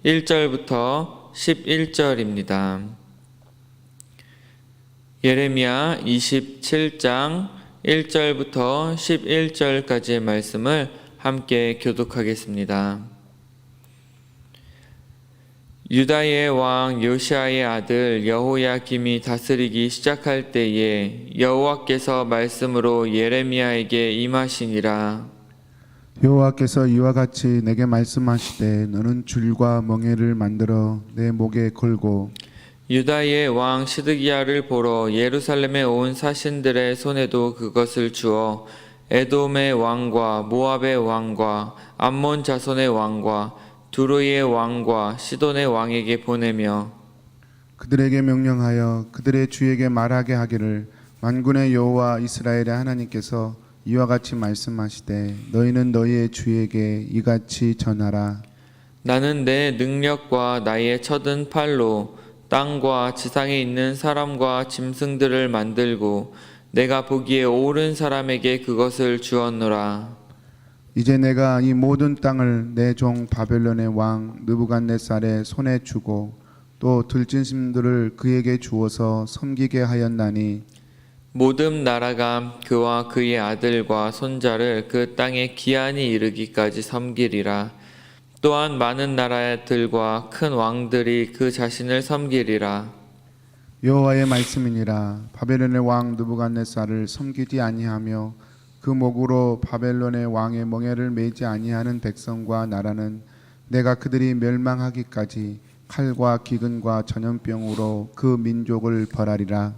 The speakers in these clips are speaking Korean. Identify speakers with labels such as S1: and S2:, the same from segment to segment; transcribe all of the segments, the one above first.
S1: 1절부터 11절입니다. 예레미야 27장 1절부터 11절까지의 말씀을 함께 교독하겠습니다. 유다의 왕 요시아의 아들 여호야김이 다스리기 시작할 때에 여호와께서 말씀으로 예레미야에게 임하시니라.
S2: 여호와께서 이와 같이 내게 말씀하시되 너는 줄과 멍에를 만들어 내 목에 걸고
S1: 유다의 왕 시드기야를 보러 예루살렘에 온 사신들의 손에도 그것을 주어 에돔의 왕과 모압의 왕과 암몬 자손의 왕과 두로의 왕과 시돈의 왕에게 보내며
S2: 그들에게 명령하여 그들의 주에게 말하게 하기를 만군의 여호와 이스라엘의 하나님께서 이와 같이 말씀하시되 너희는 너희의 주에게 이같이 전하라.
S1: 나는 내 능력과 나의 쳐든 팔로 땅과 지상에 있는 사람과 짐승들을 만들고 내가 보기에 옳은 사람에게 그것을 주었노라.
S2: 이제 내가 이 모든 땅을 내 종 바벨론의 왕 느부갓네살의 손에 주고 또 들짐승들을 그에게 주어서 섬기게 하였나니
S1: 모든 나라가 그와 그의 아들과 손자를 그 땅에 기한이 이르기까지 섬기리라. 또한 많은 나라들과 큰 왕들이 그 자신을 섬기리라.
S2: 여호와의 말씀이니라. 바벨론의 왕 느부갓네살을 섬기지 아니하며 그 목으로 바벨론의 왕의 멍에를 매지 아니하는 백성과 나라는 내가 그들이 멸망하기까지 칼과 기근과 전염병으로 그 민족을 벌하리라.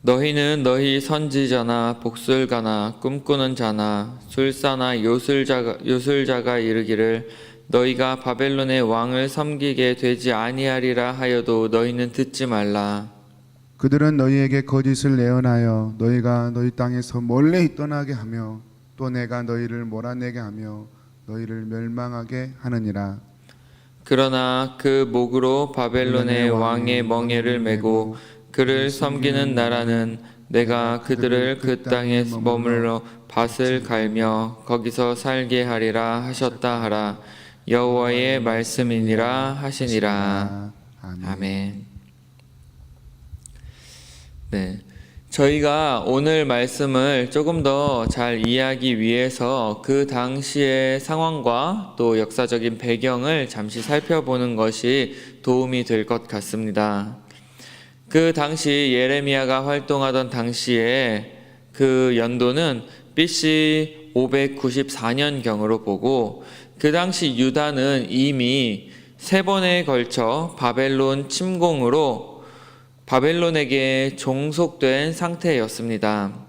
S1: 너희는 너희 선지자나 복술가나 꿈꾸는 자나 술사나 요술자가 이르기를 너희가 바벨론의 왕을 섬기게 되지 아니하리라 하여도 너희는 듣지 말라.
S2: 그들은 너희에게 거짓을 예언하여 너희가 너희 땅에서 멀리 떠나게 하며 또 내가 너희를 몰아내게 하며 너희를 멸망하게 하느니라.
S1: 그러나 그 목으로 바벨론의 왕의 멍에를 메고 그를 섬기는 나라는 내가 그들을 그 땅에 머물러 밭을 갈며 거기서 살게 하리라 하셨다 하라. 여호와의 말씀이니라 하시니라. 아멘. 네, 저희가 오늘 말씀을 조금 더 잘 이해하기 위해서 그 당시의 상황과 또 역사적인 배경을 잠시 살펴보는 것이 도움이 될 것 같습니다. 그 당시 예레미야가 활동하던 당시에 그 연도는 BC 594년경으로 보고 그 당시 유다는 이미 3번에 걸쳐 바벨론 침공으로 바벨론에게 종속된 상태였습니다.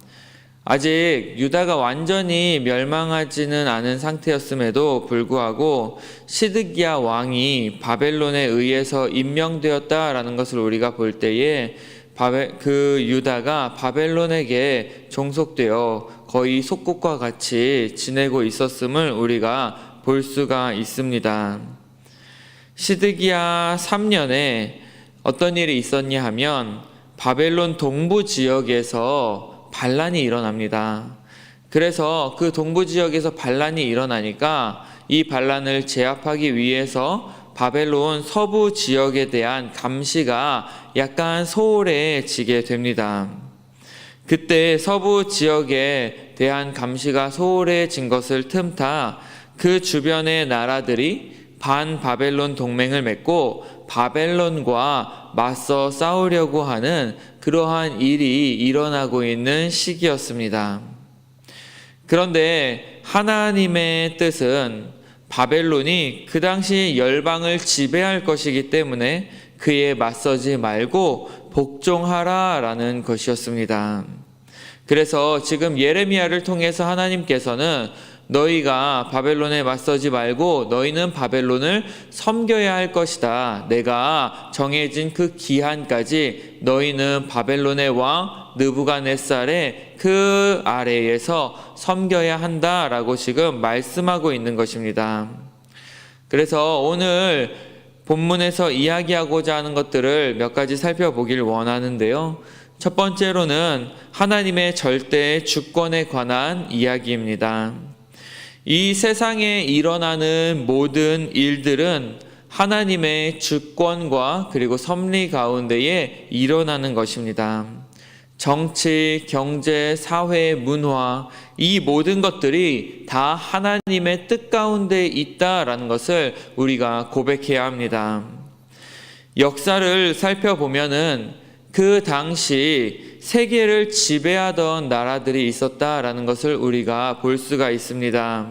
S1: 아직 유다가 완전히 멸망하지는 않은 상태였음에도 불구하고 시드기야 왕이 바벨론에 의해서 임명되었다라는 것을 우리가 볼 때에 그 유다가 바벨론에게 종속되어 거의 속국과 같이 지내고 있었음을 우리가 볼 수가 있습니다. 시드기야 3년에 어떤 일이 있었냐 하면 바벨론 동부 지역에서 반란이 일어납니다. 그래서 그 동부 지역에서 반란이 일어나니까 이 반란을 제압하기 위해서 바벨론 서부 지역에 대한 감시가 약간 소홀해지게 됩니다. 그때 서부 지역에 대한 감시가 소홀해진 것을 틈타 그 주변의 나라들이 반바벨론 동맹을 맺고 바벨론과 맞서 싸우려고 하는 그러한 일이 일어나고 있는 시기였습니다. 그런데 하나님의 뜻은 바벨론이 그 당시 열방을 지배할 것이기 때문에 그에 맞서지 말고 복종하라라는 것이었습니다. 그래서 지금 예레미야를 통해서 하나님께서는 너희가 바벨론에 맞서지 말고 너희는 바벨론을 섬겨야 할 것이다. 내가 정해진 그 기한까지 너희는 바벨론의 왕 느부갓네살의 그 아래에서 섬겨야 한다라고 지금 말씀하고 있는 것입니다. 그래서 오늘 본문에서 이야기하고자 하는 것들을 몇 가지 살펴보길 원하는데요. 첫 번째로는 하나님의 절대 주권에 관한 이야기입니다. 이 세상에 일어나는 모든 일들은 하나님의 주권과 그리고 섭리 가운데에 일어나는 것입니다. 정치, 경제, 사회, 문화, 이 모든 것들이 다 하나님의 뜻 가운데 있다라는 것을 우리가 고백해야 합니다. 역사를 살펴보면은 그 당시 세계를 지배하던 나라들이 있었다라는 것을 우리가 볼 수가 있습니다.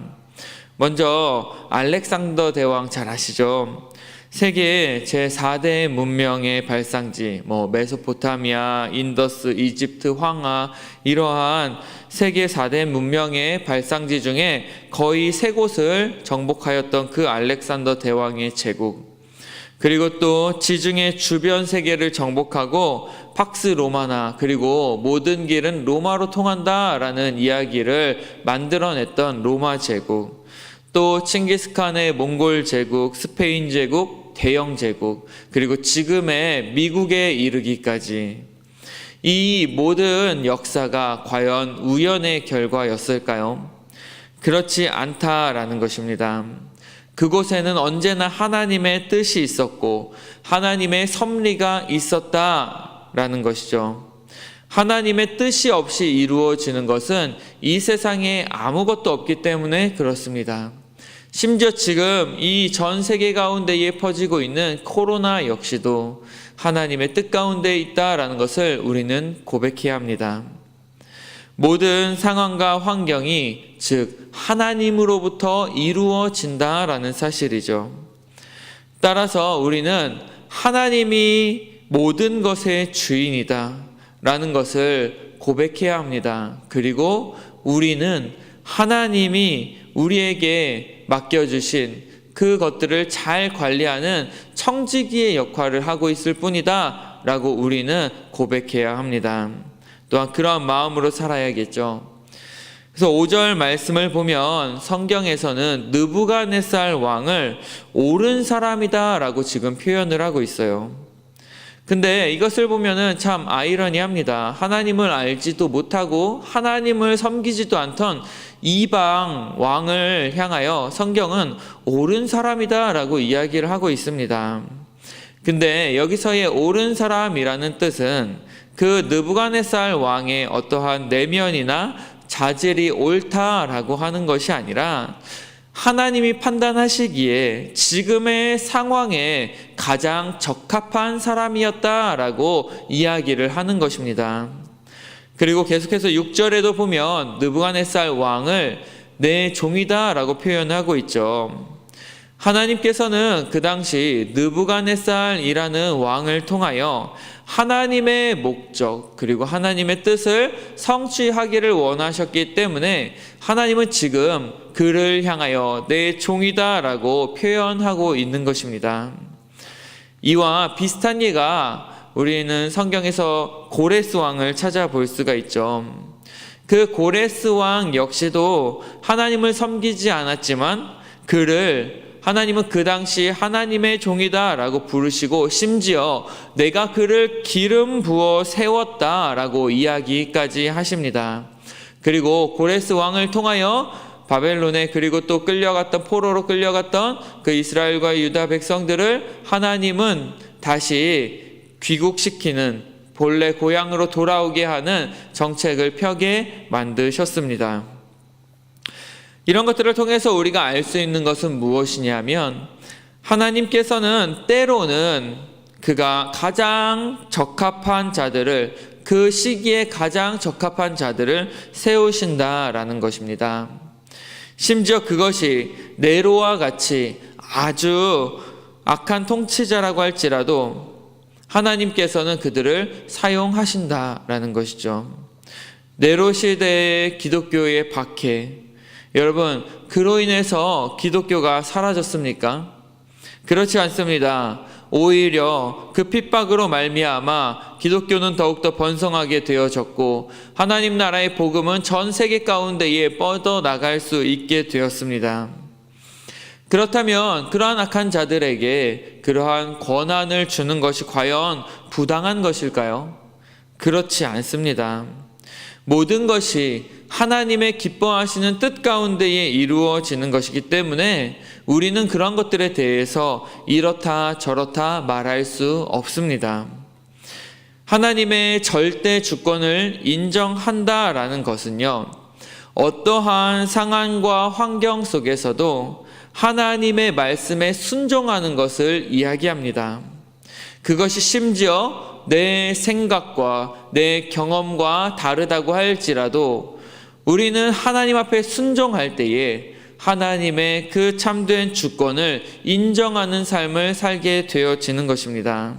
S1: 먼저 알렉산더 대왕 잘 아시죠? 세계 제4대 문명의 발상지, 메소포타미아, 인더스, 이집트, 황하, 이러한 세계 4대 문명의 발상지 중에 거의 3곳을 정복하였던 그 알렉산더 대왕의 제국, 그리고 또 지중해 주변 세계를 정복하고 팍스 로마나, 그리고 모든 길은 로마로 통한다라는 이야기를 만들어냈던 로마 제국, 또 칭기스칸의 몽골 제국, 스페인 제국, 대영 제국, 그리고 지금의 미국에 이르기까지, 이 모든 역사가 과연 우연의 결과였을까요? 그렇지 않다라는 것입니다. 그곳에는 언제나 하나님의 뜻이 있었고 하나님의 섭리가 있었다라는 것이죠. 하나님의 뜻이 없이 이루어지는 것은 이 세상에 아무것도 없기 때문에 그렇습니다. 심지어 지금 이 전 세계 가운데에 퍼지고 있는 코로나 역시도 하나님의 뜻 가운데 있다라는 것을 우리는 고백해야 합니다. 모든 상황과 환경이 즉 하나님으로부터 이루어진다라는 사실이죠. 따라서 우리는 하나님이 모든 것의 주인이다 라는 것을 고백해야 합니다. 그리고 우리는 하나님이 우리에게 맡겨주신 그것들을 잘 관리하는 청지기의 역할을 하고 있을 뿐이다 라고 우리는 고백해야 합니다. 또한 그런 마음으로 살아야겠죠. 그래서 5절 말씀을 보면 성경에서는 느부갓네살 왕을 옳은 사람이다 라고 지금 표현을 하고 있어요. 근데 이것을 보면은 참 아이러니합니다. 하나님을 알지도 못하고 하나님을 섬기지도 않던 이방 왕을 향하여 성경은 옳은 사람이다 라고 이야기를 하고 있습니다. 근데 여기서의 옳은 사람이라는 뜻은 그 느부갓네살 왕의 어떠한 내면이나 자질이 옳다라고 하는 것이 아니라 하나님이 판단하시기에 지금의 상황에 가장 적합한 사람이었다라고 이야기를 하는 것입니다. 그리고 계속해서 6절에도 보면 느부갓네살 왕을 내 종이다라고 표현하고 있죠. 하나님께서는 그 당시 느부갓네살이라는 왕을 통하여 하나님의 목적 그리고 하나님의 뜻을 성취하기를 원하셨기 때문에 하나님은 지금 그를 향하여 내 종이다라고 표현하고 있는 것입니다. 이와 비슷한 예가 우리는 성경에서 고레스 왕을 찾아볼 수가 있죠. 그 고레스 왕 역시도 하나님을 섬기지 않았지만 하나님은 그 당시 하나님의 종이다라고 부르시고 심지어 내가 그를 기름 부어 세웠다라고 이야기까지 하십니다. 그리고 고레스 왕을 통하여 바벨론에 그리고 또 포로로 끌려갔던 그 이스라엘과 유다 백성들을 하나님은 다시 귀국시키는 본래 고향으로 돌아오게 하는 정책을 펴게 만드셨습니다. 이런 것들을 통해서 우리가 알 수 있는 것은 무엇이냐면 하나님께서는 때로는 그가 가장 적합한 자들을 그 시기에 가장 적합한 자들을 세우신다라는 것입니다. 심지어 그것이 네로와 같이 아주 악한 통치자라고 할지라도 하나님께서는 그들을 사용하신다라는 것이죠. 네로 시대의 기독교의 박해, 여러분 그로 인해서 기독교가 사라졌습니까? 그렇지 않습니다. 오히려 그 핍박으로 말미암아 기독교는 더욱더 번성하게 되어졌고 하나님 나라의 복음은 전 세계 가운데에 뻗어나갈 수 있게 되었습니다. 그렇다면 그러한 악한 자들에게 그러한 권한을 주는 것이 과연 부당한 것일까요? 그렇지 않습니다. 모든 것이 하나님의 기뻐하시는 뜻 가운데에 이루어지는 것이기 때문에 우리는 그런 것들에 대해서 이렇다 저렇다 말할 수 없습니다. 하나님의 절대 주권을 인정한다라는 것은요, 어떠한 상황과 환경 속에서도 하나님의 말씀에 순종하는 것을 이야기합니다. 그것이 심지어 내 생각과 내 경험과 다르다고 할지라도 우리는 하나님 앞에 순종할 때에 하나님의 그 참된 주권을 인정하는 삶을 살게 되어지는 것입니다.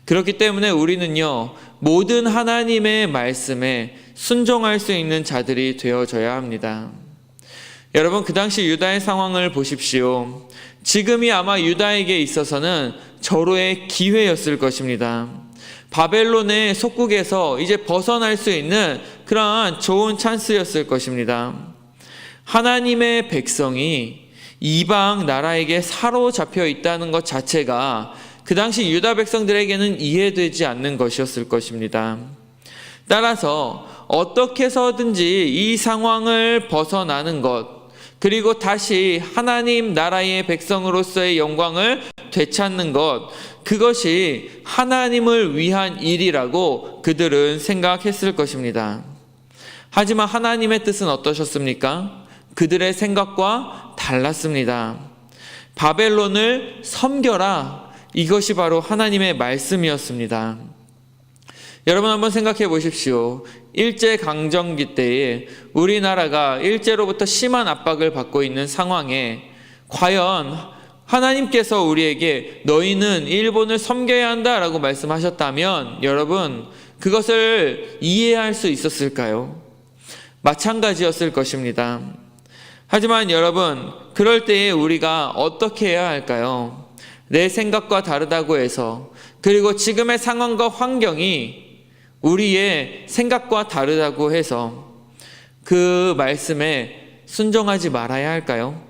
S1: 그렇기 때문에 우리는요, 모든 하나님의 말씀에 순종할 수 있는 자들이 되어져야 합니다. 여러분, 그 당시 유다의 상황을 보십시오. 지금이 아마 유다에게 있어서는 절호의 기회였을 것입니다. 바벨론의 속국에서 이제 벗어날 수 있는 그러한 좋은 찬스였을 것입니다. 하나님의 백성이 이방 나라에게 사로잡혀 있다는 것 자체가 그 당시 유다 백성들에게는 이해되지 않는 것이었을 것입니다. 따라서 어떻게 해서든지 이 상황을 벗어나는 것, 그리고 다시 하나님 나라의 백성으로서의 영광을 되찾는 것, 그것이 하나님을 위한 일이라고 그들은 생각했을 것입니다. 하지만 하나님의 뜻은 어떠셨습니까? 그들의 생각과 달랐습니다. 바벨론을 섬겨라, 이것이 바로 하나님의 말씀이었습니다. 여러분, 한번 생각해 보십시오. 일제강점기 때에 우리나라가 일제로부터 심한 압박을 받고 있는 상황에 과연 하나님께서 우리에게 너희는 일본을 섬겨야 한다라고 말씀하셨다면 여러분, 그것을 이해할 수 있었을까요? 마찬가지였을 것입니다. 하지만 여러분, 그럴 때에 우리가 어떻게 해야 할까요? 내 생각과 다르다고 해서, 그리고 지금의 상황과 환경이 우리의 생각과 다르다고 해서 그 말씀에 순종하지 말아야 할까요?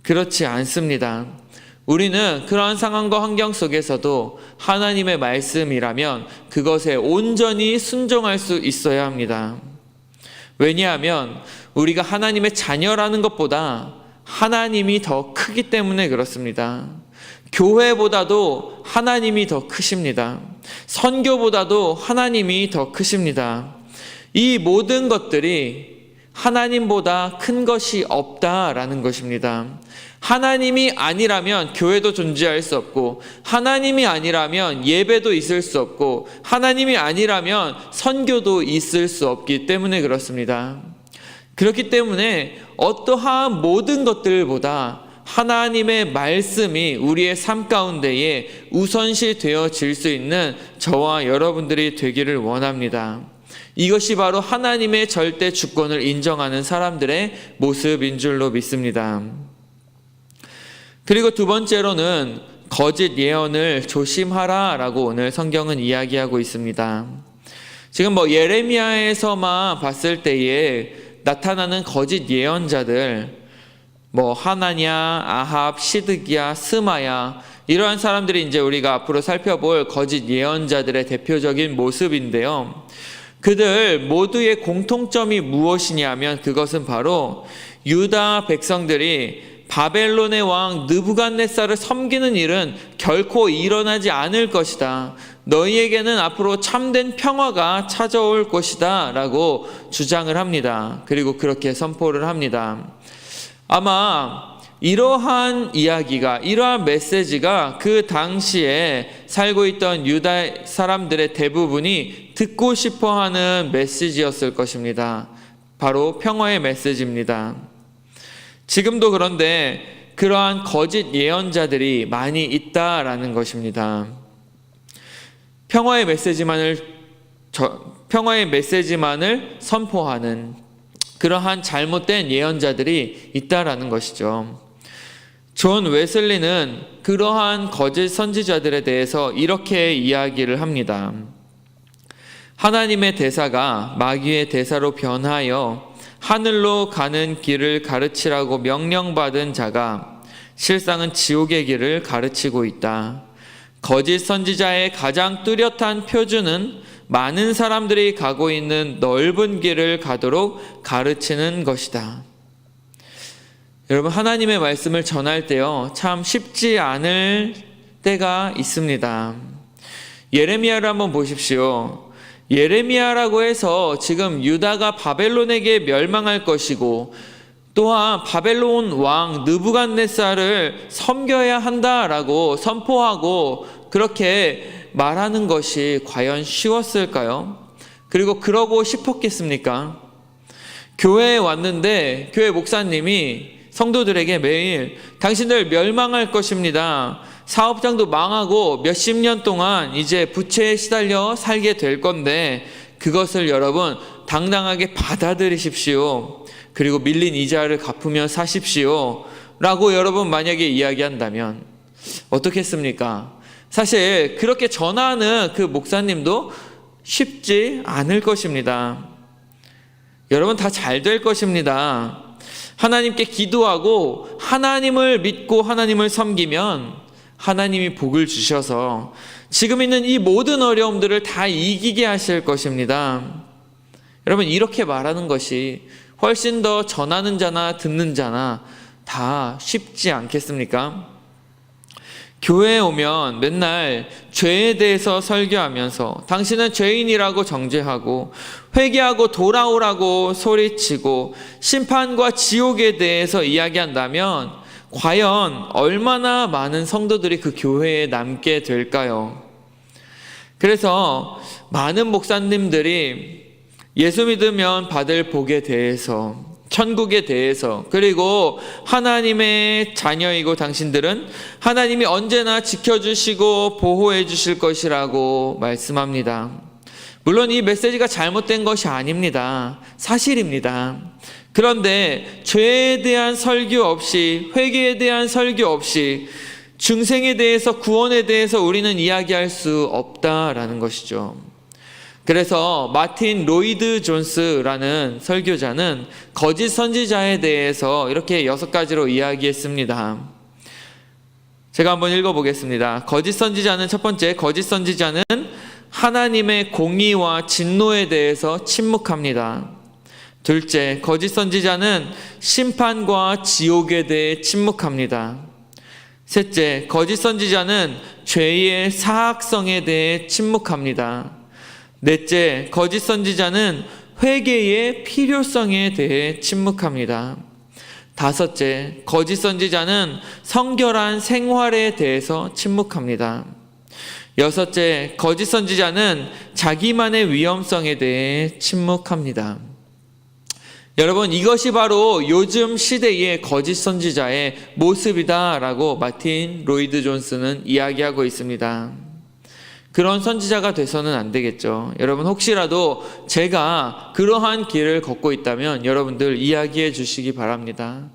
S1: 그렇지 않습니다. 우리는 그러한 상황과 환경 속에서도 하나님의 말씀이라면 그것에 온전히 순종할 수 있어야 합니다. 왜냐하면 우리가 하나님의 자녀라는 것보다 하나님이 더 크기 때문에 그렇습니다. 교회보다도 하나님이 더 크십니다. 선교보다도 하나님이 더 크십니다. 이 모든 것들이 하나님보다 큰 것이 없다라는 것입니다. 하나님이 아니라면 교회도 존재할 수 없고, 하나님이 아니라면 예배도 있을 수 없고, 하나님이 아니라면 선교도 있을 수 없기 때문에 그렇습니다. 그렇기 때문에 어떠한 모든 것들보다 하나님의 말씀이 우리의 삶 가운데에 우선시 되어질 수 있는 저와 여러분들이 되기를 원합니다. 이것이 바로 하나님의 절대 주권을 인정하는 사람들의 모습인 줄로 믿습니다. 그리고 두 번째로는 거짓 예언을 조심하라라고 오늘 성경은 이야기하고 있습니다. 지금 예레미야에서만 봤을 때에 나타나는 거짓 예언자들, 하나냐, 아합, 시드기야, 스마야, 이러한 사람들이 이제 우리가 앞으로 살펴볼 거짓 예언자들의 대표적인 모습인데요. 그들 모두의 공통점이 무엇이냐면 그것은 바로 유다 백성들이 바벨론의 왕 느부갓네살을 섬기는 일은 결코 일어나지 않을 것이다. 너희에게는 앞으로 참된 평화가 찾아올 것이다 라고 주장을 합니다. 그리고 그렇게 선포를 합니다. 아마 이러한 이야기가, 이러한 메시지가 그 당시에 살고 있던 유다 사람들의 대부분이 듣고 싶어하는 메시지였을 것입니다. 바로 평화의 메시지입니다. 지금도 그런데 그러한 거짓 예언자들이 많이 있다라는 것입니다. 평화의 메시지만을 선포하는 그러한 잘못된 예언자들이 있다라는 것이죠. 존 웨슬리는 그러한 거짓 선지자들에 대해서 이렇게 이야기를 합니다. 하나님의 대사가 마귀의 대사로 변하여 하늘로 가는 길을 가르치라고 명령받은 자가 실상은 지옥의 길을 가르치고 있다. 거짓 선지자의 가장 뚜렷한 표준은 많은 사람들이 가고 있는 넓은 길을 가도록 가르치는 것이다. 여러분, 하나님의 말씀을 전할 때요, 참 쉽지 않을 때가 있습니다. 예레미야를 한번 보십시오. 예레미야라고 해서 지금 유다가 바벨론에게 멸망할 것이고 또한 바벨론 왕 느부갓네살을 섬겨야 한다라고 선포하고 그렇게 말하는 것이 과연 쉬웠을까요? 그리고 그러고 싶었겠습니까? 교회에 왔는데 교회 목사님이 성도들에게 매일 당신들 멸망할 것입니다. 사업장도 망하고 몇십 년 동안 이제 부채에 시달려 살게 될 건데 그것을 여러분 당당하게 받아들이십시오. 그리고 밀린 이자를 갚으며 사십시오. 라고 여러분 만약에 이야기한다면 어떻겠습니까? 사실 그렇게 전하는 그 목사님도 쉽지 않을 것입니다. 여러분 다 잘 될 것입니다. 하나님께 기도하고 하나님을 믿고 하나님을 섬기면 하나님이 복을 주셔서 지금 있는 이 모든 어려움들을 다 이기게 하실 것입니다. 여러분 이렇게 말하는 것이 훨씬 더 전하는 자나 듣는 자나 다 쉽지 않겠습니까? 교회에 오면 맨날 죄에 대해서 설교하면서 당신은 죄인이라고 정죄하고 회개하고 돌아오라고 소리치고 심판과 지옥에 대해서 이야기한다면 과연 얼마나 많은 성도들이 그 교회에 남게 될까요? 그래서 많은 목사님들이 예수 믿으면 받을 복에 대해서, 천국에 대해서, 그리고 하나님의 자녀이고 당신들은 하나님이 언제나 지켜주시고 보호해 주실 것이라고 말씀합니다. 물론 이 메시지가 잘못된 것이 아닙니다. 사실입니다. 그런데 죄에 대한 설교 없이, 회개에 대한 설교 없이 중생에 대해서, 구원에 대해서 우리는 이야기할 수 없다라는 것이죠. 그래서 마틴 로이드 존스라는 설교자는 거짓 선지자에 대해서 이렇게 6가지로 이야기했습니다. 제가 한번 읽어보겠습니다. 거짓 선지자는, 첫 번째, 거짓 선지자는 하나님의 공의와 진노에 대해서 침묵합니다. 둘째, 거짓 선지자는 심판과 지옥에 대해 침묵합니다. 셋째, 거짓 선지자는 죄의 사악성에 대해 침묵합니다. 넷째, 거짓 선지자는 회개의 필요성에 대해 침묵합니다. 다섯째, 거짓 선지자는 성결한 생활에 대해서 침묵합니다. 여섯째, 거짓 선지자는 자기만의 위험성에 대해 침묵합니다. 여러분, 이것이 바로 요즘 시대의 거짓 선지자의 모습이다라고 마틴 로이드 존스는 이야기하고 있습니다. 그런 선지자가 돼서는 안 되겠죠. 여러분, 혹시라도 제가 그러한 길을 걷고 있다면 여러분들 이야기해 주시기 바랍니다.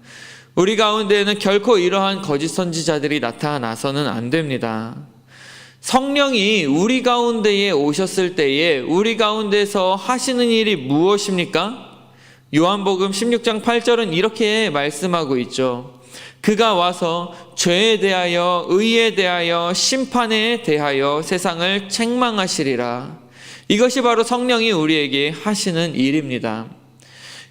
S1: 우리 가운데에는 결코 이러한 거짓 선지자들이 나타나서는 안 됩니다. 성령이 우리 가운데에 오셨을 때에 우리 가운데서 하시는 일이 무엇입니까? 요한복음 16장 8절은 이렇게 말씀하고 있죠. 그가 와서 죄에 대하여, 의에 대하여, 심판에 대하여 세상을 책망하시리라. 이것이 바로 성령이 우리에게 하시는 일입니다.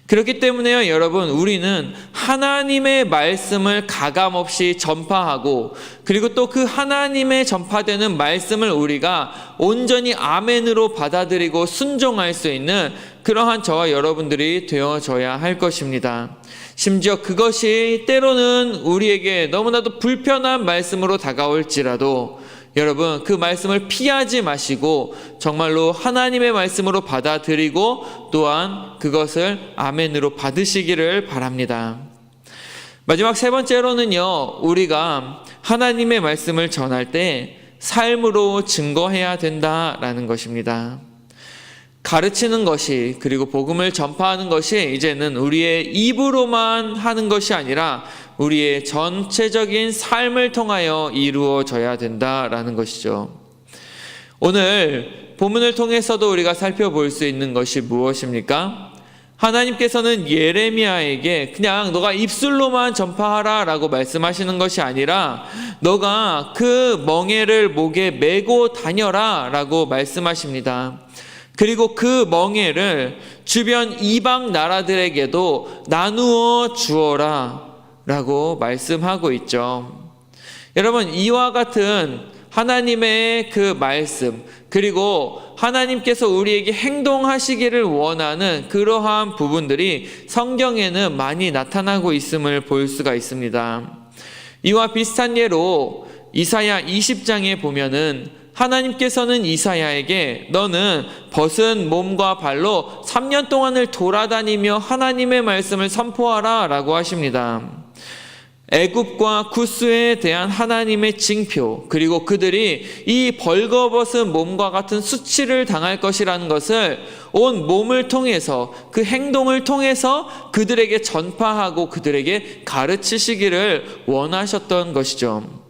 S1: 그렇기 때문에요, 여러분, 우리는 하나님의 말씀을 가감없이 전파하고, 그리고 또 그 하나님의 전파되는 말씀을 우리가 온전히 아멘으로 받아들이고 순종할 수 있는 그러한 저와 여러분들이 되어져야 할 것입니다. 심지어 그것이 때로는 우리에게 너무나도 불편한 말씀으로 다가올지라도 여러분, 그 말씀을 피하지 마시고 정말로 하나님의 말씀으로 받아들이고 또한 그것을 아멘으로 받으시기를 바랍니다. 마지막 세 번째로는요, 우리가 하나님의 말씀을 전할 때 삶으로 증거해야 된다라는 것입니다. 가르치는 것이, 그리고 복음을 전파하는 것이 이제는 우리의 입으로만 하는 것이 아니라 우리의 전체적인 삶을 통하여 이루어져야 된다라는 것이죠. 오늘 본문을 통해서도 우리가 살펴볼 수 있는 것이 무엇입니까? 하나님께서는 예레미야에게 그냥 너가 입술로만 전파하라 라고 말씀하시는 것이 아니라 너가 그 멍에를 목에 메고 다녀라 라고 말씀하십니다. 그리고 그 멍에를 주변 이방 나라들에게도 나누어 주어라 라고 말씀하고 있죠. 여러분, 이와 같은 하나님의 그 말씀, 그리고 하나님께서 우리에게 행동하시기를 원하는 그러한 부분들이 성경에는 많이 나타나고 있음을 볼 수가 있습니다. 이와 비슷한 예로 이사야 20장에 보면은 하나님께서는 이사야에게 너는 벗은 몸과 발로 3년 동안을 돌아다니며 하나님의 말씀을 선포하라 라고 하십니다. 애굽과 구스에 대한 하나님의 징표, 그리고 그들이 이 벌거벗은 몸과 같은 수치를 당할 것이라는 것을 온 몸을 통해서, 그 행동을 통해서 그들에게 전파하고 그들에게 가르치시기를 원하셨던 것이죠.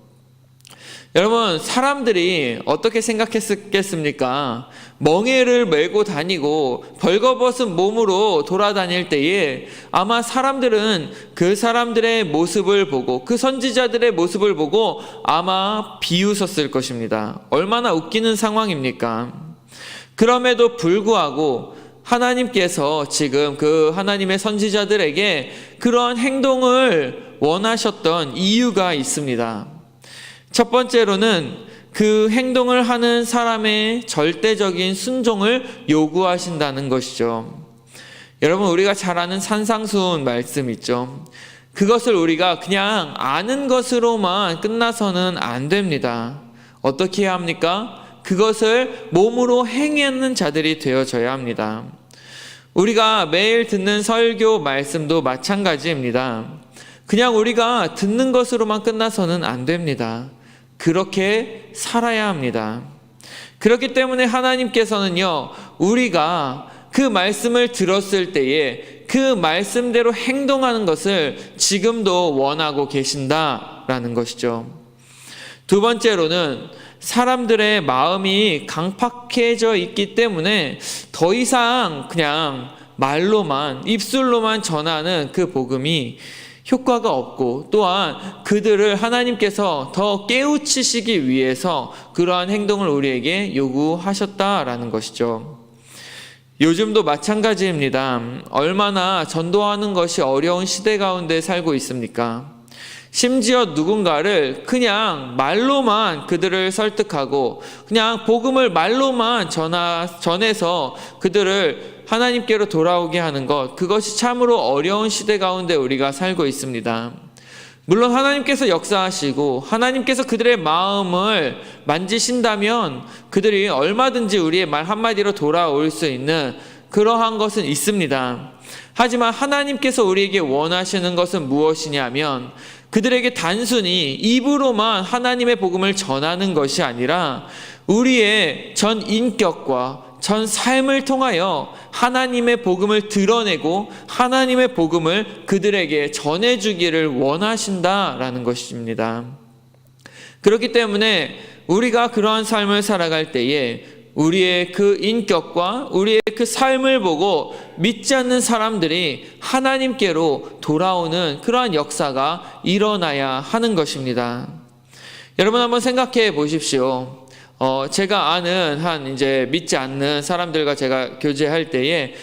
S1: 여러분, 사람들이 어떻게 생각했겠습니까? 멍에를 메고 다니고 벌거벗은 몸으로 돌아다닐 때에 아마 사람들은 그 사람들의 모습을 보고, 그 선지자들의 모습을 보고 아마 비웃었을 것입니다. 얼마나 웃기는 상황입니까? 그럼에도 불구하고 하나님께서 지금 그 하나님의 선지자들에게 그러한 행동을 원하셨던 이유가 있습니다. 첫 번째로는 그 행동을 하는 사람의 절대적인 순종을 요구하신다는 것이죠. 여러분, 우리가 잘 아는 산상수훈 말씀 있죠. 그것을 우리가 그냥 아는 것으로만 끝나서는 안 됩니다. 어떻게 해야 합니까? 그것을 몸으로 행하는 자들이 되어져야 합니다. 우리가 매일 듣는 설교 말씀도 마찬가지입니다. 그냥 우리가 듣는 것으로만 끝나서는 안 됩니다. 그렇게 살아야 합니다. 그렇기 때문에 하나님께서는요, 우리가 그 말씀을 들었을 때에 그 말씀대로 행동하는 것을 지금도 원하고 계신다라는 것이죠. 두 번째로는 사람들의 마음이 강팍해져 있기 때문에 더 이상 그냥 말로만, 입술로만 전하는 그 복음이 효과가 없고, 또한 그들을 하나님께서 더 깨우치시기 위해서 그러한 행동을 우리에게 요구하셨다라는 것이죠. 요즘도 마찬가지입니다. 얼마나 전도하는 것이 어려운 시대 가운데 살고 있습니까? 심지어 누군가를 그냥 말로만 그들을 설득하고 그냥 복음을 말로만 전해서 그들을 하나님께로 돌아오게 하는 것, 그것이 참으로 어려운 시대 가운데 우리가 살고 있습니다. 물론 하나님께서 역사하시고 하나님께서 그들의 마음을 만지신다면 그들이 얼마든지 우리의 말 한마디로 돌아올 수 있는 그러한 것은 있습니다. 하지만 하나님께서 우리에게 원하시는 것은 무엇이냐면 그들에게 단순히 입으로만 하나님의 복음을 전하는 것이 아니라 우리의 전 인격과 전 삶을 통하여 하나님의 복음을 드러내고 하나님의 복음을 그들에게 전해주기를 원하신다라는 것입니다. 그렇기 때문에 우리가 그러한 삶을 살아갈 때에 우리의 그 인격과 우리의 그 삶을 보고 믿지 않는 사람들이 하나님께로 돌아오는 그러한 역사가 일어나야 하는 것입니다. 여러분, 한번 생각해 보십시오. 제가 아는 이제 믿지 않는 사람들과 제가 교제할 때에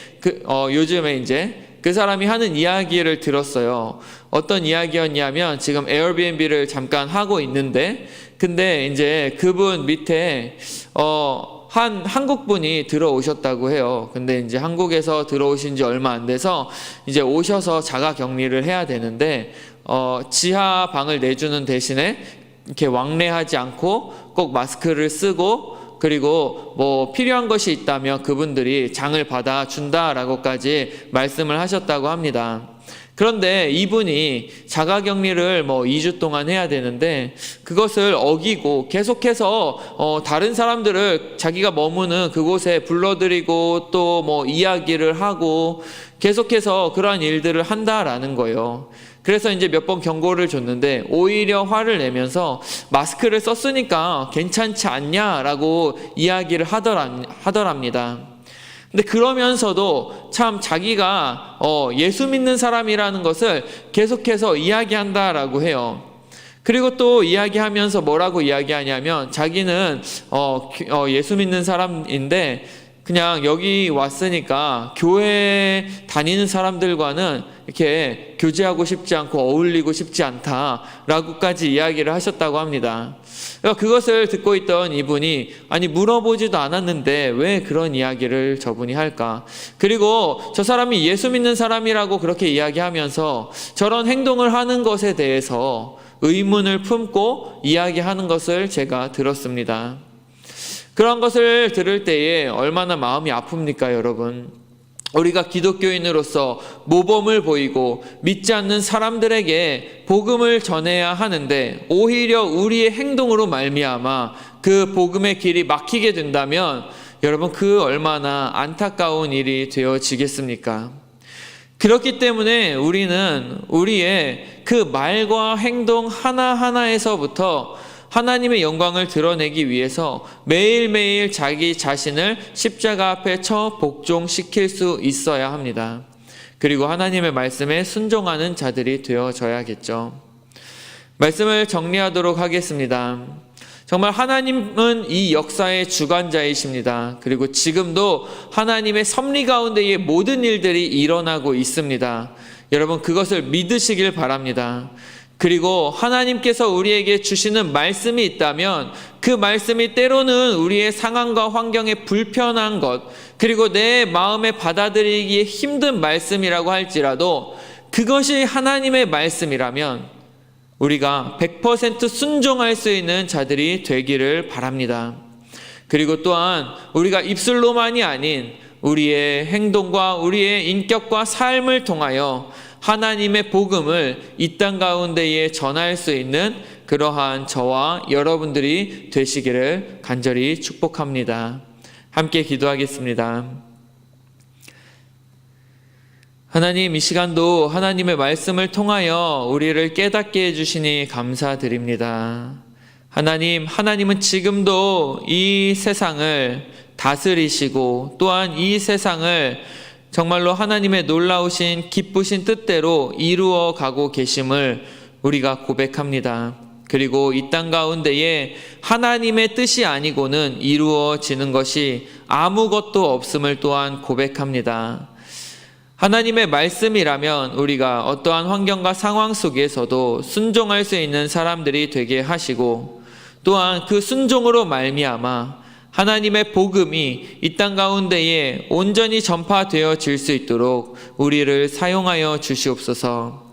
S1: 요즘에 이제 그 사람이 하는 이야기를 들었어요. 어떤 이야기였냐면 지금 에어비앤비를 잠깐 하고 있는데, 근데 이제 그분 밑에 한국 분이 들어오셨다고 해요. 근데 이제 한국에서 들어오신 지 얼마 안 돼서 이제 오셔서 자가 격리를 해야 되는데, 지하 방을 내주는 대신에 이렇게 왕래하지 않고 꼭 마스크를 쓰고, 그리고 뭐 필요한 것이 있다면 그분들이 장을 받아준다라고까지 말씀을 하셨다고 합니다. 그런데 이분이 자가격리를 2주 동안 해야 되는데 그것을 어기고 계속해서 다른 사람들을 자기가 머무는 그곳에 불러들이고 또 이야기를 하고 계속해서 그러한 일들을 한다라는 거예요. 그래서 이제 몇 번 경고를 줬는데 오히려 화를 내면서 마스크를 썼으니까 괜찮지 않냐라고 이야기를 하더랍니다. 근데 그러면서도 참 자기가 예수 믿는 사람이라는 것을 계속해서 이야기한다라고 해요. 그리고 또 이야기하면서 뭐라고 이야기하냐면 자기는 예수 믿는 사람인데 그냥 여기 왔으니까 교회 다니는 사람들과는 이렇게 교제하고 싶지 않고 어울리고 싶지 않다라고까지 이야기를 하셨다고 합니다. 그것을 듣고 있던 이분이 아니 물어보지도 않았는데 왜 그런 이야기를 저분이 할까? 그리고 저 사람이 예수 믿는 사람이라고 그렇게 이야기하면서 저런 행동을 하는 것에 대해서 의문을 품고 이야기하는 것을 제가 들었습니다. 그런 것을 들을 때에 얼마나 마음이 아픕니까, 여러분? 우리가 기독교인으로서 모범을 보이고 믿지 않는 사람들에게 복음을 전해야 하는데 오히려 우리의 행동으로 말미암아 그 복음의 길이 막히게 된다면 여러분 그 얼마나 안타까운 일이 되어지겠습니까? 그렇기 때문에 우리는 우리의 그 말과 행동 하나하나에서부터 하나님의 영광을 드러내기 위해서 매일매일 자기 자신을 십자가 앞에 처 복종시킬 수 있어야 합니다. 그리고 하나님의 말씀에 순종하는 자들이 되어져야겠죠. 말씀을 정리하도록 하겠습니다. 정말 하나님은 이 역사의 주관자이십니다. 그리고 지금도 하나님의 섭리 가운데에 모든 일들이 일어나고 있습니다. 여러분 그것을 믿으시길 바랍니다. 그리고 하나님께서 우리에게 주시는 말씀이 있다면 그 말씀이 때로는 우리의 상황과 환경에 불편한 것 그리고 내 마음에 받아들이기에 힘든 말씀이라고 할지라도 그것이 하나님의 말씀이라면 우리가 100% 순종할 수 있는 자들이 되기를 바랍니다. 그리고 또한 우리가 입술로만이 아닌 우리의 행동과 우리의 인격과 삶을 통하여 하나님의 복음을 이 땅 가운데에 전할 수 있는 그러한 저와 여러분들이 되시기를 간절히 축복합니다. 함께 기도하겠습니다. 하나님, 이 시간도 하나님의 말씀을 통하여 우리를 깨닫게 해주시니 감사드립니다. 하나님은 지금도 이 세상을 다스리시고 또한 이 세상을 정말로 하나님의 놀라우신 기쁘신 뜻대로 이루어 가고 계심을 우리가 고백합니다. 그리고 이 땅 가운데에 하나님의 뜻이 아니고는 이루어지는 것이 아무것도 없음을 또한 고백합니다. 하나님의 말씀이라면 우리가 어떠한 환경과 상황 속에서도 순종할 수 있는 사람들이 되게 하시고 또한 그 순종으로 말미암아 하나님의 복음이 이 땅 가운데에 온전히 전파되어질 수 있도록 우리를 사용하여 주시옵소서.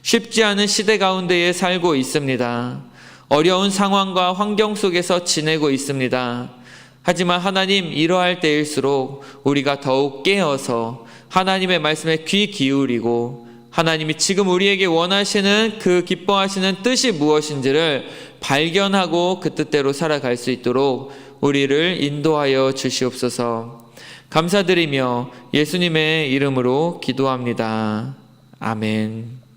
S1: 쉽지 않은 시대 가운데에 살고 있습니다. 어려운 상황과 환경 속에서 지내고 있습니다. 하지만 하나님, 이러할 때일수록 우리가 더욱 깨어서 하나님의 말씀에 귀 기울이고 하나님이 지금 우리에게 원하시는 그 기뻐하시는 뜻이 무엇인지를 발견하고 그 뜻대로 살아갈 수 있도록 우리를 인도하여 주시옵소서. 감사드리며 예수님의 이름으로 기도합니다. 아멘.